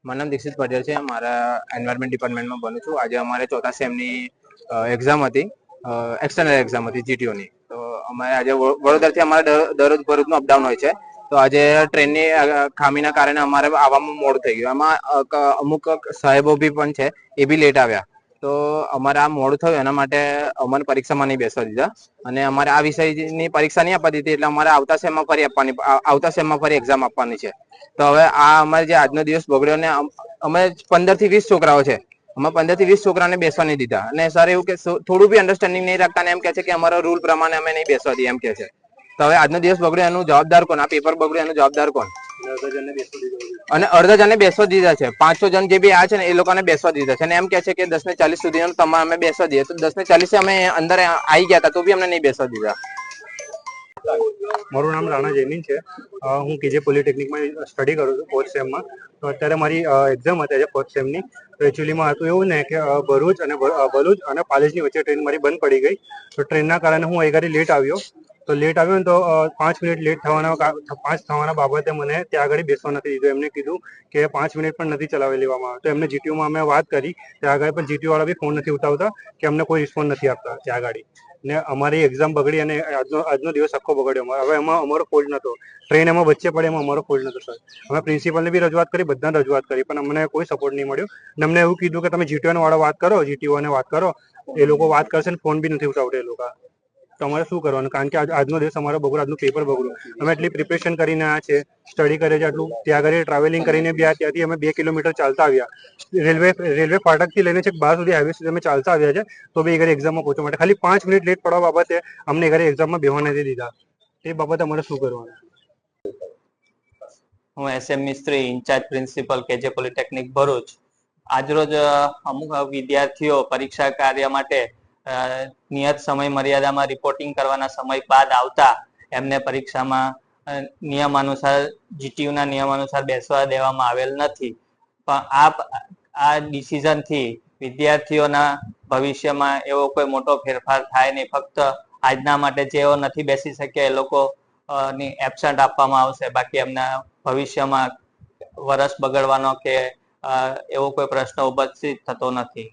મારું નામ દીક્ષિત પટેલ છે. મારા એન્વાયરમેન્ટ ડિપાર્ટમેન્ટમાં ભણું છું. આજે અમારે ચોથા સેમની એક્ઝામ હતી, એક્સટર્નલ એક્ઝામ હતી જીટીઓની. તો અમારે આજે વડોદરાથી અમારે દરરોજ ભરૂચનું અપડાઉન હોય છે. તો આજે ટ્રેનની ખામીના કારણે અમારે આવવામાં મોડું થઈ ગયું. એમાં અમુક સાહેબો બી પણ છે, એ બી લેટ આવ્યા. તો અમારે આ મોડું થયું એના માટે અમને પરીક્ષામાં નહીં બેસવા દીધા અને અમારે આ વિષયની પરીક્ષા નહીં આપવા દીધી, એટલે અમારે આવતા સેમમાં ફરી એક્ઝામ આપવાની છે. તો હવે આ અમારે જે આજનો દિવસ બગડ્યો ને અમે 15 થી 20 છોકરાઓ છે, અમે 15 થી 20 છોકરાને બેસવા નહીં દીધા અને સર એવું કે થોડું બી અન્ડરસ્ટેન્ડિંગ નહીં રાખતા ને એમ કે છે કે અમારો રૂલ પ્રમાણે અમે નહીં બેસવા દઈએ એમ કે છે. તો હવે આજનો દિવસ બગડ્યો એનું જવાબદાર કોણ? આ પેપર બગડ્યો એનું જવાબદાર કોણ? અને અડધા જણને બેસવા દીધા છે. 500 જણ જે બી આ છે ને એ લોકોને બેસવા દીધા છે અને એમ કે છે કે 10:40 સુધી તમારે અમે બેસવા દઈએ. તો 10:40 અમે અંદર આવી ગયા હતા તો બી અમને નહીં બેસવા દીધા. મારું નામ રાણા જયમીન છે. હું કેજે પોલિટેકનિકમાં સ્ટડી કરું છું 4th સેમમાં. તો અત્યારે મારી એક્ઝામ હતી આજે 4th સેમની. તો એકચ્યુઅલીમાં હતું એવું ને કે ભરૂચ અને પાલેજની વચ્ચે ટ્રેન મારી બંધ પડી ગઈ. તો ટ્રેનના કારણે હું અહીં લેટ આવ્યો. તો લેટ આવ્યો ને તો 5 મિનિટ લેટ થવાના બાબતે મને ત્યાં આગળ બેસવા નથી દીધું. એમને કીધું કે 5 મિનિટ પણ નથી ચલાવી લેવામાં આવે. તો એમને જીટીયુમાં અમે વાત કરી, ત્યાં આગળ પણ જીટીયુ વાળા બી ફોન નથી ઉઠાવતા કે અમને કોઈ રિસ્પોન્સ નથી આપતા ત્યાં આગળ. ને અમારી એક્ઝામ બગડી અને આજનો દિવસ આખો બગડ્યો. હવે એમાં અમારો ફોલ્ટ નહોતો, ટ્રેન એમાં વચ્ચે પડે એમાં અમારો ફોલ્ટ નહોતો સર. અમે પ્રિન્સિપલને બી રજૂઆત કરી, બધાને રજૂઆત કરી, પણ અમને કોઈ સપોર્ટ નહીં મળ્યો. અને અમને એવું કીધું કે તમે જીટીયુ વાળા વાત કરો, જીટીયુને વાત કરો, એ લોકો વાત કરશે ને ફોન બી નથી ઉઠાવતા એ લોકો. તો અમારે શું કરવાનું? કારણ કે આજનો દિવસ અમારો બગડ્યો, આજનું પેપર બગડ્યું. અમે એટલી પ્રિપરેશન કરીને આવ્યા છે, સ્ટડી કરે છે આટલું, ત્યાં આગળ ટ્રાવેલિંગ કરીને બી ત્યાંથી અમે 2 કિલોમીટર ચાલતા આવ્યા. રેલવે ફાટકથી લઈને છેક બહાર સુધી હાઈવે સુધી અમે ચાલતા આવ્યા છે. તો બી ઘરે એક્ઝામમાં પહોંચવા માટે ખાલી 5 મિનિટ લેટ પડવા બાબતે અમને ઘરે એક્ઝામમાં બેહવા નથી દીધા. એ બાબતે અમારે શું કરવાનું? હું SM મિસ્ત્રી, ઇન્ચાર્જ પ્રિન્સિપલ કેજે પોલિટેકનિક ભરૂચ. આજરોજ અમુક વિદ્યાર્થીઓ પરીક્ષા કાર્ય માટે નિયત સમય મર્યાદામાં રિપોર્ટિંગ કરવાના સમય બાદ આવતા એમને પરીક્ષામાં નિયમાનુસાર જીટીયુના નિયમાનુસાર બેસવા દેવામાં આવેલ નથી. પણ આ ડિસિઝનથી વિદ્યાર્થીઓના ભવિષ્યમાં એવો કોઈ મોટો ફેરફાર થાય નહીં. ફક્ત આજના માટે જેઓ નથી બેસી શક્યા એ લોકો ની એબસન્ટ આપવામાં આવશે. બાકી એમના ભવિષ્યમાં વર્ષ બગડવાનો કે એવો કોઈ પ્રશ્ન ઉપસ્થિત થતો નથી.